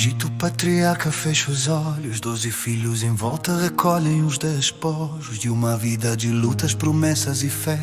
Egito, patriarca fecha os olhos, 12 filhos em volta recolhem os despojos de uma vida de lutas, promessas e fé.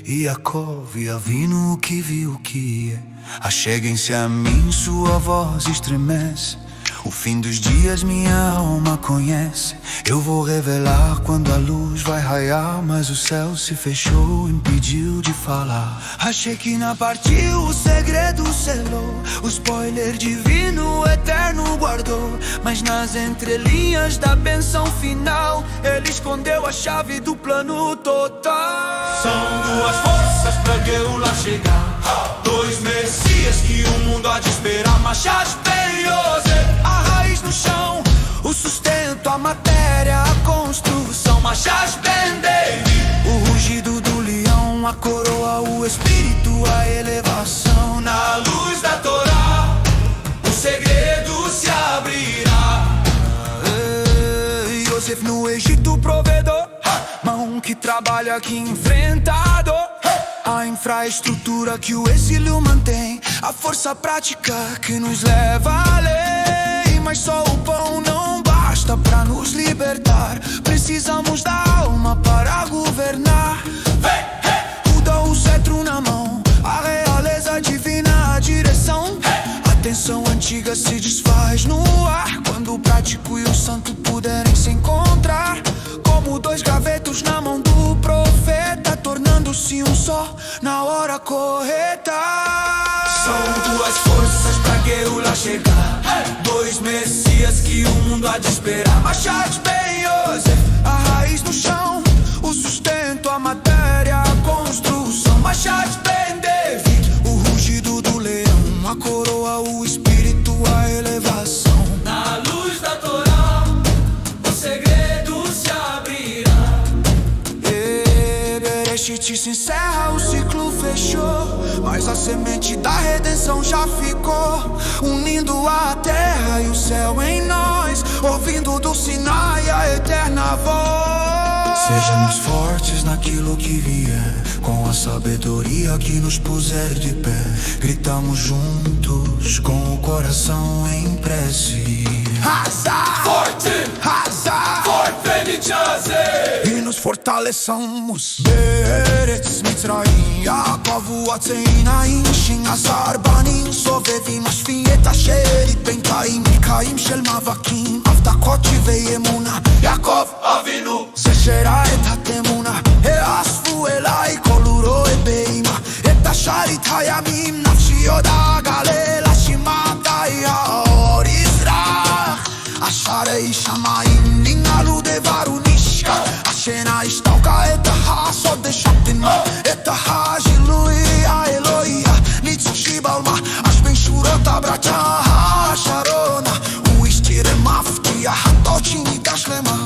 E Jacó e Avino, o que viu, o que é. Acheguem-se a mim, sua voz estremece. O fim dos dias minha alma conhece. Eu vou revelar quando a luz vai raiar, mas o céu se fechou, impediu de falar. Achei que na partiu, o segredo selou, o spoiler divino, o eterno guardou. Mas nas entrelinhas da benção final, ele escondeu a chave do plano total. São duas forças pra Geula chegar, dois messias que o mundo há de esperar. Machas Ben Yosef, a raiz no chão, o sustento, a matéria, a construção. Machas Ben David, o rugido do leão, a coroa, o espírito, a elevação. Na luz da Torá, o segredo se abrirá. Yosef no Egito, provedor, mão que trabalha, que enfrenta a dor. A infraestrutura que o exílio mantém, a força prática que nos leva além. Mas só o pão não basta pra nos libertar, precisamos da alma para governar. O dom, o cetro na mão, a realeza divina, a direção. A tensão antiga se desfaz no ar, quando o prático e o santo puderem se encontrar. Como dois gravetos na mão do profeta, tornando-se um só na hora correta. São duas forças pra Geula chegar, dois messias que o mundo há de esperar. Machad Ben Yosef, a raiz no chão, o sustento, a matéria, a construção. Machad Ben David, o rugido do leão, a coroa, o espírito, a elevação. Na luz da Torá, o segredo se abrirá. Bereshit se encerra, o ciclo fechou, mas a semente da redenção já ficou, unindo a terra e o céu em nós, ouvindo do Sinai a eterna voz. Sejamos fortes naquilo que vier, com a sabedoria que nos puser de pé. Gritamos juntos, com o coração em prece. Hazá, forte, Hazá, forte e nos fortaleçamos. Beretz Mitzrayim, Yaakov Atzeinaim, Shin Azar Banim, Sovevim Ashvim et Asherit Ben Kaim, Mikaim Shel Mavakim, Avdakot Shivei Emuna, Yaakov Avinu, Zeshera et Hatemuna, Easfu Elai Kol Uro Beima, et Asharit Hayamim, Nafshi Yoda Galel Hashimata Yaor Yizrach, Asharei Shamayim Ningalu Devaru Nishka, Ashena Ishtalka et Ahasod Deshatina, et Ahajilui Aeloia, Nitzuk Shibalma, Ashben Shurot Abracha Sharona, U Ishtire Maftia Hatochi Nitashlema.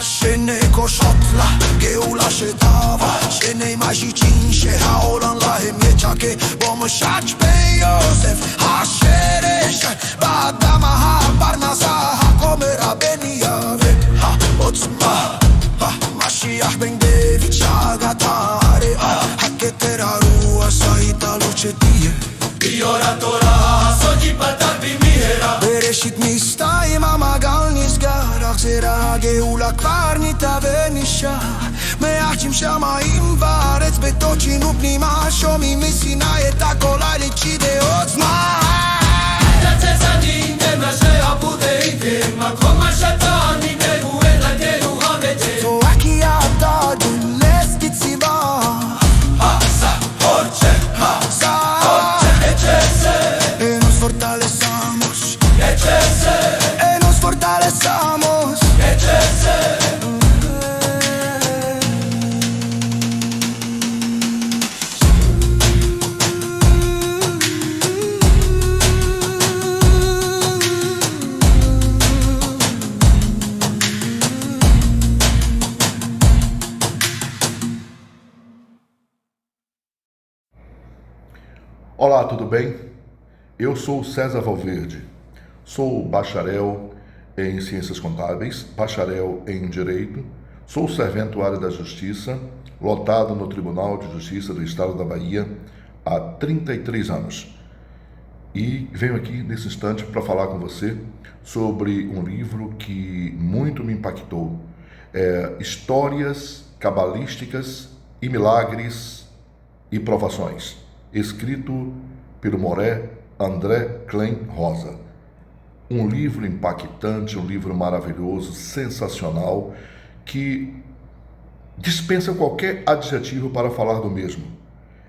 Shenei Koshotla, Geula Shetava, Shenei Majitin, Shehaolan Lahem Yechake, Bomashach Ben Yosef, Hasheresh, Badama Barnazah, Hakomer Ben Yavet, Otzma, Mashiach Ben David, Shagatare, Haketera Rua, Saita Luchetie, Biora Torah, Sodi Patak Bimihera. Bereshit Mistayim Amagal Nisgar, Achzera Geula Kvar Nita Venisha, Me'achim Shamayim Varetz Betochin Upnima, Shomim Misinai et Hakol Alichide Otzma. Tzetzadin dem Rashi Abudeitim, Makom Hashatan Nitegu El Latenu Hametem. Zoaki Ata Dules Kitziva, Hasa, Horche, Sa, Echese, e nos fortaleçamos, Echese, e nos fortaleçamos. Echese. Olá, tudo bem? Eu sou César Valverde, sou bacharel em Ciências Contábeis, bacharel em Direito, sou serventuário da Justiça, lotado no Tribunal de Justiça do Estado da Bahia há 33 anos. E venho aqui nesse instante para falar com você sobre um livro que muito me impactou. Histórias cabalísticas e milagres e provações, escrito pelo Moré André Klein Rosa. Um livro impactante, um livro maravilhoso, sensacional, que dispensa qualquer adjetivo para falar do mesmo.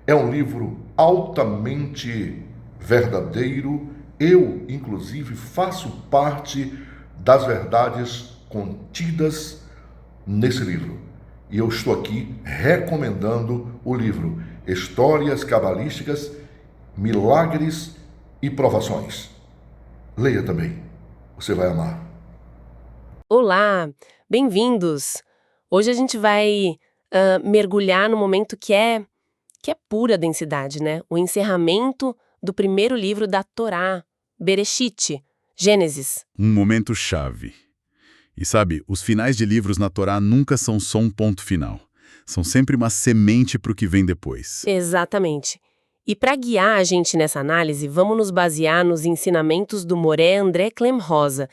É um livro altamente verdadeiro. Eu, inclusive, faço parte das verdades contidas nesse livro. E eu estou aqui recomendando o livro Histórias Cabalísticas, Milagres e Provações. Leia também. Você vai amar. Olá, bem-vindos! Hoje a gente vai mergulhar no momento que é pura densidade, né? O encerramento do primeiro livro da Torá, Bereshit, Gênesis. Um momento chave. E sabe, os finais de livros na Torá nunca são só um ponto final. São sempre uma semente para o que vem depois. Exatamente. E para guiar a gente nessa análise, vamos nos basear nos ensinamentos do Moré André Klein Rosa,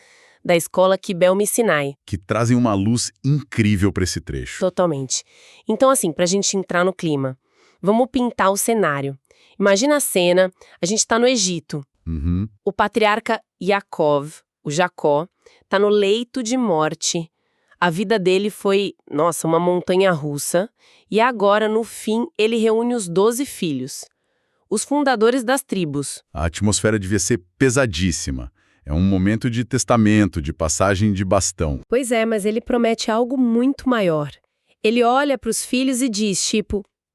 da escola Kibel Missinai. Que trazem uma luz incrível para esse trecho. Totalmente. Então, assim, para a gente entrar no clima, vamos pintar o cenário. Imagina a cena, a gente está no Egito. Uhum. O patriarca Yaakov, o Jacó, está no leito de morte. A vida dele foi, uma montanha-russa. E agora, no fim, ele reúne os 12 filhos, os fundadores das tribos. A atmosfera devia ser pesadíssima. É um momento de testamento, de passagem de bastão. Pois é, mas ele promete algo muito maior. Ele olha para os filhos e diz,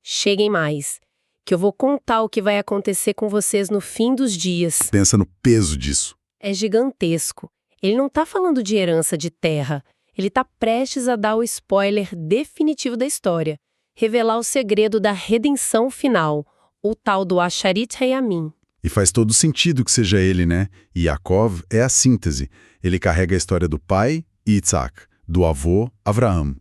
cheguem mais, que eu vou contar o que vai acontecer com vocês no fim dos dias. Pensa no peso disso. É gigantesco. Ele não está falando de herança de terra. Ele está prestes a dar o spoiler definitivo da história. Revelar o segredo da redenção final, o tal do Asharit Hayamim. E faz todo sentido que seja ele, né? E Yaakov é a síntese. Ele carrega a história do pai, Yitzhak, do avô, Avraham.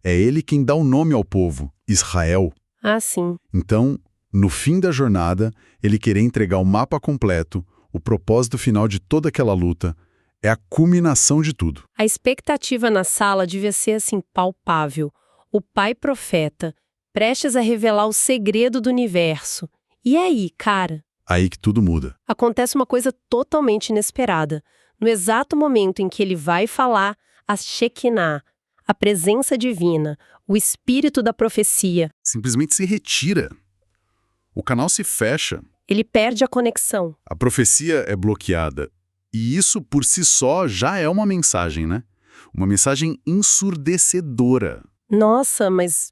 É ele quem dá o nome ao povo, Israel. Ah, sim. Então, no fim da jornada, ele querer entregar o mapa completo, o propósito final de toda aquela luta, é a culminação de tudo. A expectativa na sala devia ser palpável. O pai profeta, prestes a revelar o segredo do universo. E aí, cara? Aí que tudo muda. Acontece uma coisa totalmente inesperada. No exato momento em que ele vai falar, a Shekinah, a presença divina, o espírito da profecia. Simplesmente se retira. O canal se fecha. Ele perde a conexão. A profecia é bloqueada. E isso por si só já é uma mensagem, né? Uma mensagem ensurdecedora. Nossa, mas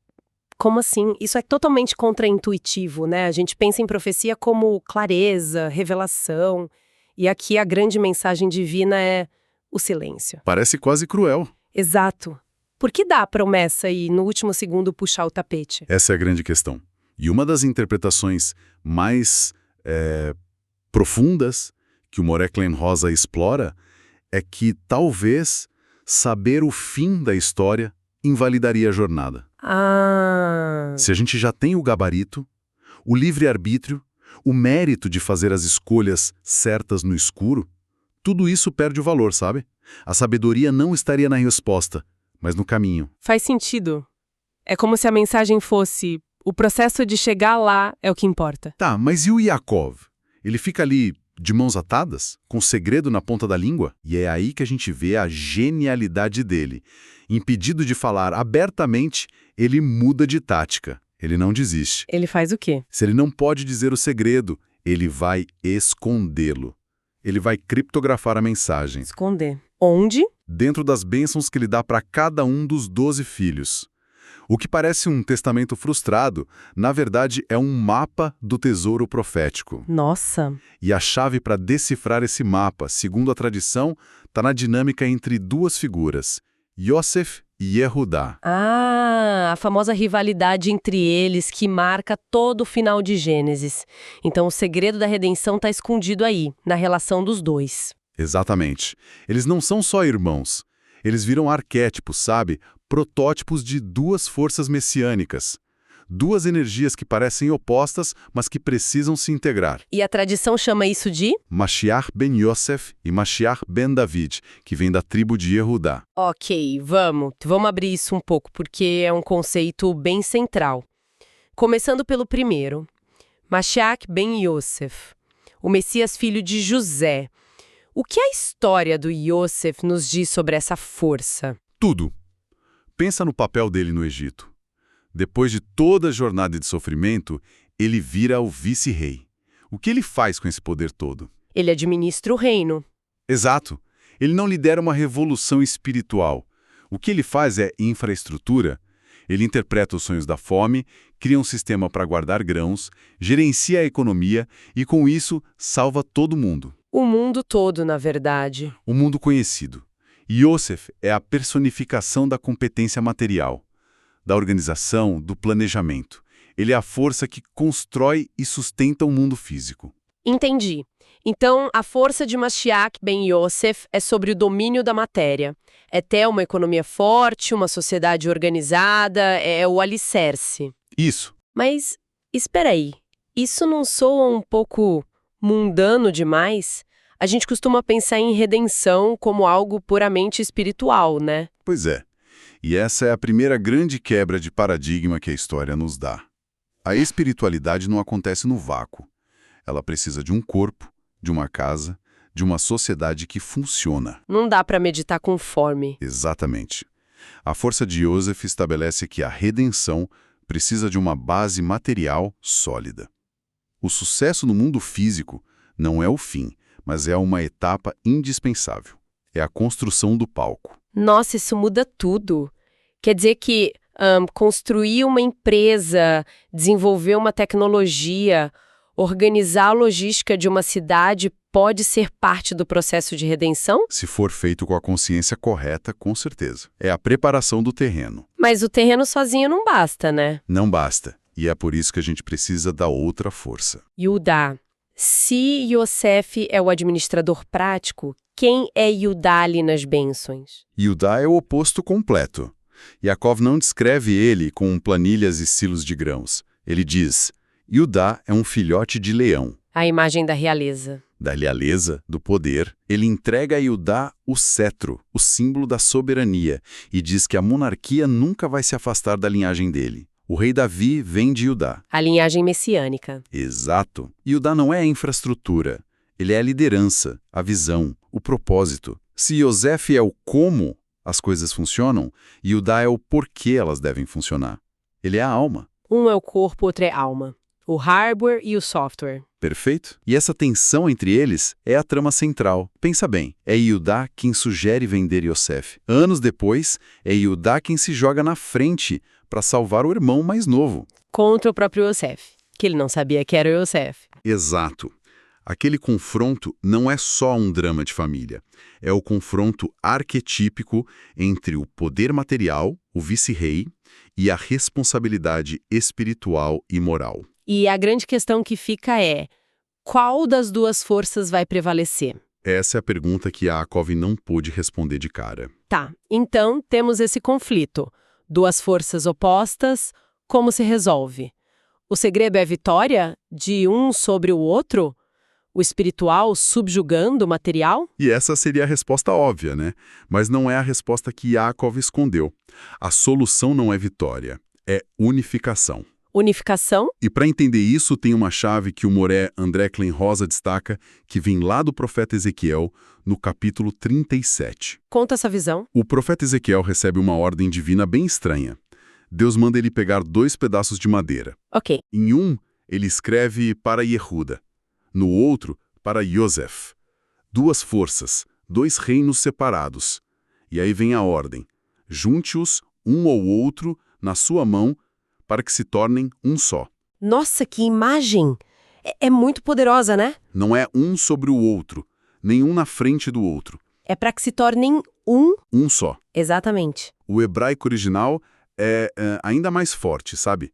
como assim? Isso é totalmente contraintuitivo, né? A gente pensa em profecia como clareza, revelação. E aqui a grande mensagem divina é o silêncio. Parece quase cruel. Exato. Por que dá a promessa e, no último segundo, puxar o tapete? Essa é a grande questão. E uma das interpretações mais profundas que o Moré Klein Rosa explora é que talvez saber o fim da história invalidaria a jornada. Ah! Se a gente já tem o gabarito, o livre-arbítrio, o mérito de fazer as escolhas certas no escuro, tudo isso perde o valor, sabe? A sabedoria não estaria na resposta, mas no caminho. Faz sentido. É como se a mensagem fosse: o processo de chegar lá é o que importa. Tá, mas e o Yaakov? Ele fica ali de mãos atadas, com o segredo na ponta da língua? E é aí que a gente vê a genialidade dele. Impedido de falar abertamente, ele muda de tática. Ele não desiste. Ele faz o quê? Se ele não pode dizer o segredo, ele vai escondê-lo. Ele vai criptografar a mensagem. Esconder. Onde? Dentro das bênçãos que ele dá para cada um dos 12 filhos. O que parece um testamento frustrado, na verdade é um mapa do tesouro profético. Nossa! E a chave para decifrar esse mapa, segundo a tradição, está na dinâmica entre duas figuras, Yosef e Yehudá. Ah, a famosa rivalidade entre eles que marca todo o final de Gênesis. Então o segredo da redenção está escondido aí, na relação dos dois. Exatamente. Eles não são só irmãos. Eles viram arquétipos, sabe? Protótipos de duas forças messiânicas. Duas energias que parecem opostas, mas que precisam se integrar. E a tradição chama isso de? Mashiach ben Yosef e Mashiach ben David, que vem da tribo de Yehudá. Ok, vamos abrir isso um pouco, porque é um conceito bem central. Começando pelo primeiro, Mashiach ben Yosef, o Messias filho de José. O que a história do Yosef nos diz sobre essa força? Tudo. Pensa no papel dele no Egito. Depois de toda a jornada de sofrimento, ele vira o vice-rei. O que ele faz com esse poder todo? Ele administra o reino. Exato. Ele não lidera uma revolução espiritual. O que ele faz é infraestrutura. Ele interpreta os sonhos da fome, cria um sistema para guardar grãos, gerencia a economia e, com isso, salva todo mundo. O mundo todo, na verdade. O mundo conhecido. Yosef é a personificação da competência material, da organização, do planejamento. Ele é a força que constrói e sustenta o mundo físico. Entendi. Então, a força de Mashiach ben Yosef é sobre o domínio da matéria. É ter uma economia forte, uma sociedade organizada, é o alicerce. Isso. Mas, espera aí, isso não soa um pouco mundano demais? A gente costuma pensar em redenção como algo puramente espiritual, né? Pois é. E essa é a primeira grande quebra de paradigma que a história nos dá. A espiritualidade não acontece no vácuo. Ela precisa de um corpo, de uma casa, de uma sociedade que funciona. Não dá para meditar com fome. Exatamente. A força de Yosef estabelece que a redenção precisa de uma base material sólida. O sucesso no mundo físico não é o fim, mas é uma etapa indispensável. É a construção do palco. Nossa, isso muda tudo. Quer dizer que construir uma empresa, desenvolver uma tecnologia, organizar a logística de uma cidade pode ser parte do processo de redenção? Se for feito com a consciência correta, com certeza. É a preparação do terreno. Mas o terreno sozinho não basta, né? Não basta. E é por isso que a gente precisa da outra força. Yudá. Se Yosef é o administrador prático, quem é Yudá ali nas bênçãos? Yudá é o oposto completo. Yaakov não descreve ele com planilhas e silos de grãos. Ele diz: Yudá é um filhote de leão. A imagem da realeza. Da realeza, do poder, ele entrega a Yudá o cetro, o símbolo da soberania, e diz que a monarquia nunca vai se afastar da linhagem dele. O rei Davi vem de Yudá. A linhagem messiânica. Exato. Yudá não é a infraestrutura. Ele é a liderança, a visão, o propósito. Se Yosef é o como as coisas funcionam, Yudá é o porquê elas devem funcionar. Ele é a alma. Um é o corpo, outro é a alma. O hardware e o software. Perfeito? E essa tensão entre eles é a trama central. Pensa bem, é Yudá quem sugere vender Yosef. Anos depois, é Yudá quem se joga na frente para salvar o irmão mais novo. Contra o próprio Yosef, que ele não sabia que era o Yosef. Exato. Aquele confronto não é só um drama de família. É o confronto arquetípico entre o poder material, o vice-rei, e a responsabilidade espiritual e moral. E a grande questão que fica é: qual das duas forças vai prevalecer? Essa é a pergunta que Yaakov não pôde responder de cara. Tá, então temos esse conflito. Duas forças opostas, como se resolve? O segredo é a vitória de um sobre o outro? O espiritual subjugando o material? E essa seria a resposta óbvia, né? Mas não é a resposta que Yaakov escondeu. A solução não é vitória, é unificação. Unificação? E para entender isso, tem uma chave que o moré André Klenrosa destaca, que vem lá do profeta Ezequiel, no capítulo 37. Conta essa visão. O profeta Ezequiel recebe uma ordem divina bem estranha. Deus manda ele pegar 2 pedaços de madeira. Ok. Em um, ele escreve para Yehuda. No outro, para Yosef. 2 forças, 2 reinos separados. E aí vem a ordem. Junte-os, um ou outro, na sua mão, para que se tornem um só. Nossa, que imagem! É muito poderosa, né? Não é um sobre o outro, nem um na frente do outro. É para que se tornem um. Um só. Exatamente. O hebraico original é ainda mais forte, sabe?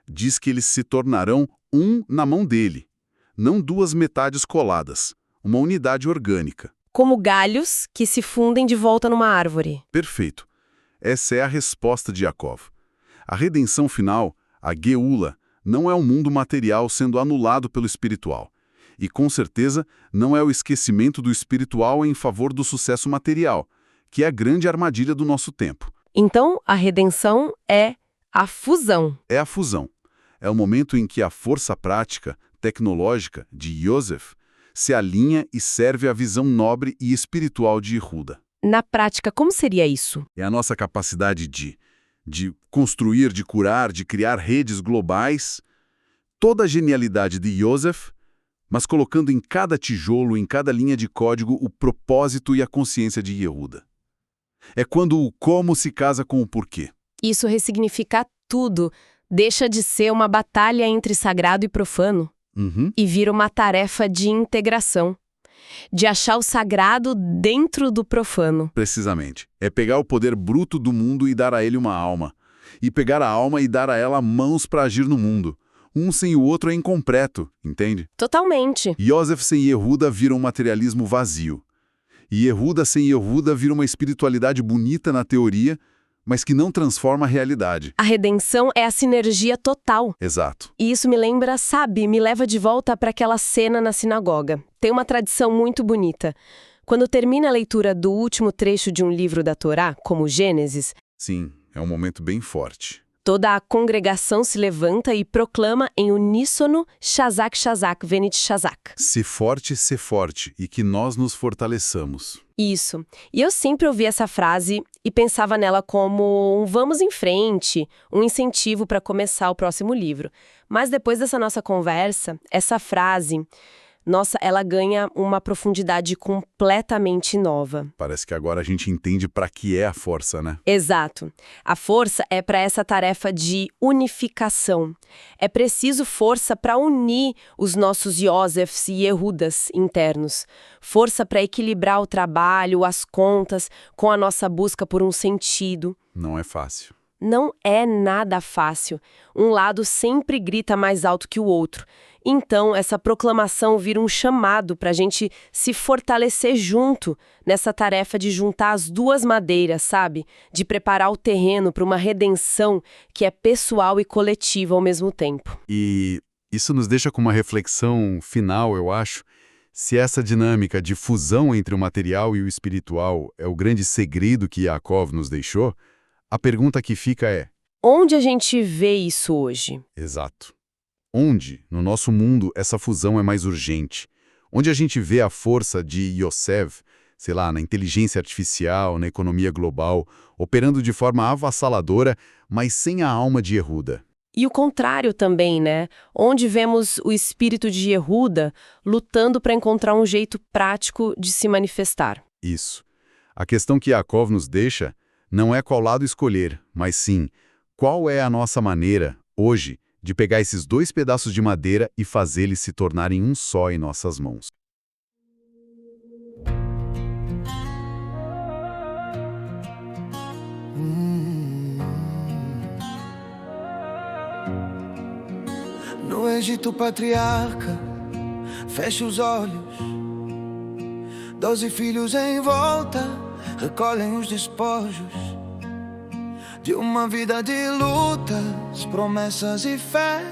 Diz que eles se tornarão um na mão dele. Não 2 metades coladas. Uma unidade orgânica. Como galhos que se fundem de volta numa árvore. Perfeito. Essa é a resposta de Yaakov. A redenção final A Geula não é o mundo material sendo anulado pelo espiritual. E, com certeza, não é o esquecimento do espiritual em favor do sucesso material, que é a grande armadilha do nosso tempo. Então, a redenção é a fusão. É a fusão. É o momento em que a força prática, tecnológica, de Yosef, se alinha e serve à visão nobre e espiritual de Yehuda. Na prática, como seria isso? É a nossa capacidade de construir, de curar, de criar redes globais, toda a genialidade de Yosef, mas colocando em cada tijolo, em cada linha de código, o propósito e a consciência de Yehuda. É quando o como se casa com o porquê. Isso ressignifica tudo. Deixa de ser uma batalha entre sagrado e profano e vira uma tarefa de integração. De achar o sagrado dentro do profano. Precisamente. É pegar o poder bruto do mundo e dar a ele uma alma. E pegar a alma e dar a ela mãos para agir no mundo. Um sem o outro é incompleto, entende? Totalmente. Yosef sem Yehuda vira um materialismo vazio. E Yehuda sem Yehuda vira uma espiritualidade bonita na teoria, mas que não transforma a realidade. A redenção é a sinergia total. Exato. E isso me lembra, me leva de volta para aquela cena na sinagoga. Tem uma tradição muito bonita. Quando termina a leitura do último trecho de um livro da Torá, como Gênesis, sim, é um momento bem forte. Toda a congregação se levanta e proclama em uníssono Shazak, Shazak, Venit Shazak. Se forte, e que nós nos fortaleçamos. Isso. E eu sempre ouvi essa frase e pensava nela como um vamos em frente, um incentivo para começar o próximo livro. Mas depois dessa nossa conversa, essa frase, nossa, ela ganha uma profundidade completamente nova. Parece que agora a gente entende para que é a força, né? Exato. A força é para essa tarefa de unificação. É preciso força para unir os nossos Yosefs e Yehudas internos. Força para equilibrar o trabalho, as contas, com a nossa busca por um sentido. Não é fácil. Não é nada fácil. Um lado sempre grita mais alto que o outro. Então, essa proclamação vira um chamado para a gente se fortalecer junto nessa tarefa de juntar as duas madeiras, sabe? De preparar o terreno para uma redenção que é pessoal e coletiva ao mesmo tempo. E isso nos deixa com uma reflexão final, eu acho. Se essa dinâmica de fusão entre o material e o espiritual é o grande segredo que Yaakov nos deixou, a pergunta que fica é: onde a gente vê isso hoje? Exato. Onde, no nosso mundo, essa fusão é mais urgente? Onde a gente vê a força de Yosef, sei lá, na inteligência artificial, na economia global, operando de forma avassaladora, mas sem a alma de Yehuda? E o contrário também, né? Onde vemos o espírito de Yehuda lutando para encontrar um jeito prático de se manifestar. Isso. A questão que Yaakov nos deixa não é qual lado escolher, mas sim, qual é a nossa maneira, hoje, de pegar esses dois pedaços de madeira e fazê-los se tornarem um só em nossas mãos. No Egito patriarca fecha os olhos, 12 filhos em volta recolhem os despojos de uma vida de lutas, promessas e fé.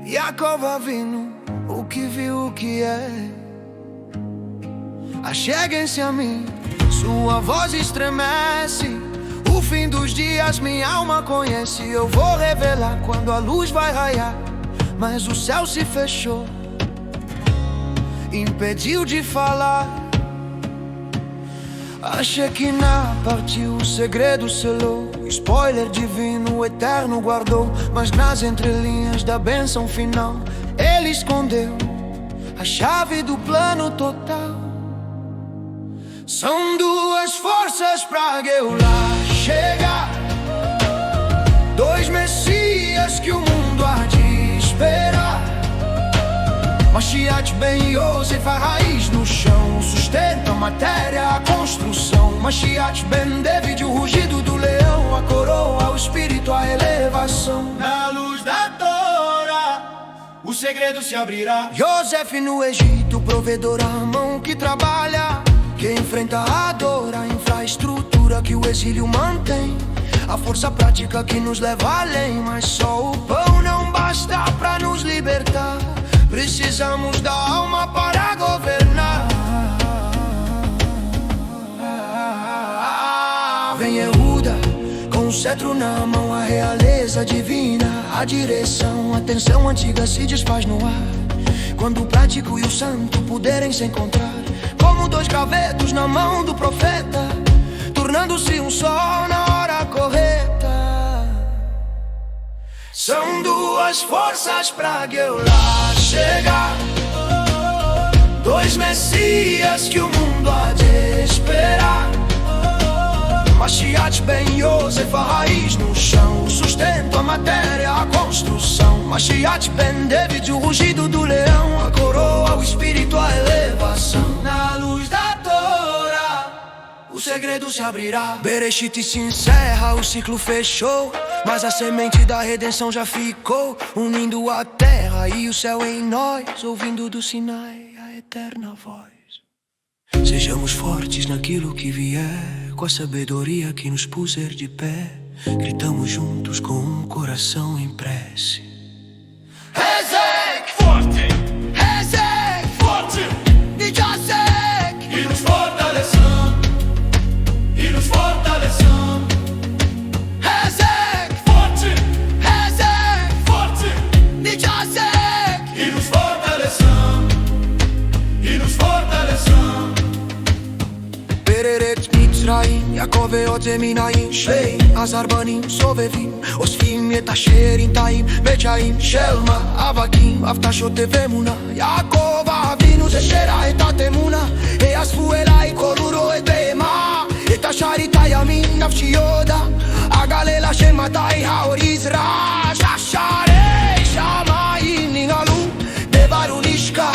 Yaakov Avinu, o que viu, o que é. Acheguem-se a mim, sua voz estremece. O fim dos dias minha alma conhece. Eu vou revelar quando a luz vai raiar. Mas o céu se fechou, impediu de falar. A Shekinah partiu, o segredo selou. Spoiler divino, o eterno guardou. Mas nas entrelinhas da bênção final, ele escondeu a chave do plano total. São duas forças pra Geulá chegar, dois messias que o mundo há de esperar. Mashiach ben Yosef, a raiz no chão, sustenta a matéria, a construção. Mashiach ben David, o rugido do leão, a coroa, o espírito, a elevação. Na luz da Torá, o segredo se abrirá. Yosef no Egito, provedor, a mão que trabalha, que enfrenta a dor, a infraestrutura que o exílio mantém. a força prática que nos leva além. Mas só o pão não basta pra nos libertar. Precisamos da alma para governar. Vem Yehuda, com o cetro na mão, a realeza divina, a direção, a tensão antiga se desfaz no ar. Quando o prático e o santo puderem se encontrar, como dois gravetos na mão do profeta, tornando-se um só na hora correta. São duas forças pra Geulah chegar, dois messias que o mundo há de esperar. Mashiach ben Yosef, a raiz no chão, o sustento, a matéria, a construção. Mashiach ben David, o rugido do leão, a coroa, o espírito, a elevação. Na luz da Torá, o segredo se abrirá. Bereshit se encerra, o ciclo fechou, mas a semente da redenção já ficou, unindo a terra e o céu em nós, ouvindo do Sinai a eterna voz. Sejamos fortes naquilo que vier, com a sabedoria que nos puser de pé. Gritamos juntos com um coração em prece. Hezek, forte! Hezek, forte! Nijasek! E nos fortalecendo, e nos fortalecendo. Hezek, Forte, Hezek! forte, Nijasek! e nos fortalecendo, e nos fortalecendo. Pereret Mitzrayim, Yaakov Eminaim, Shleim, Azar Banim, Sovevim, Osfim, Etasherim, Taim, Bechaim, Shelma, Avakim, Aftashot Evemuna, Yaakov Avinu, Zeshera, Etatemuna, Easfu Elai, Koruro, Etema, Etashari, Yamin, Nafshi Yoda, Agalela, Shematai, Haorizra, Shasharei, Shamayim, Ningalu, Devarunishka,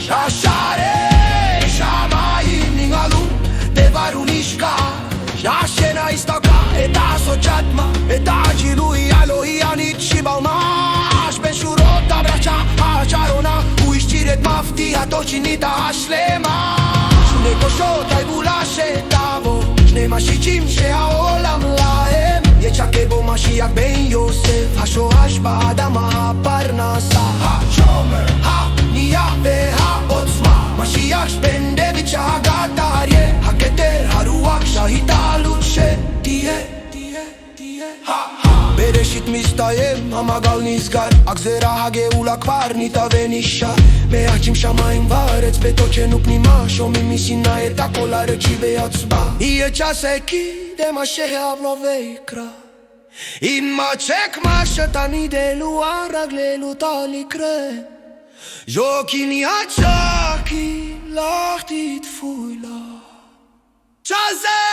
Shasharei, Shamayim, Ningalu, Devarunishka, Shashena Istaka, Eta Sochatma, Eta Jilui, Aloi, Anit, Shibalmash, Ben Shurot, Abracha, Acharona, Uishtiret Mafti, Atochinita, Ashlema, Shune Koshot, Aibula, Shetavo, Shne Mashichim, Shehaolam, Lahem, Yechakebo, Mashiach, Ben Yosef, Hashoash, Ba'adama, Parnasa, HaShomer, HaNiyah, VeHaOtzma, Mashiach, Ben David, Shahagat, Aryeh, HaKeter, HaRuach, Shahitalut, Shetiyeh, Bereshit Mistayem, Hamagal Nizgar, Agzera HaGeula כבר נתהווה מהג'ים שמיים וארץ בתוכנו פנימה שומעים מסיני את הקול הרצ'י בהצבעה יהיה צ'סקי דמה שהבנו ויקרא יימצק מה שתמיד אלו הרגלנו תלקרא ז'וקי נהיה צ'קי לך תתפוי לה צ'סק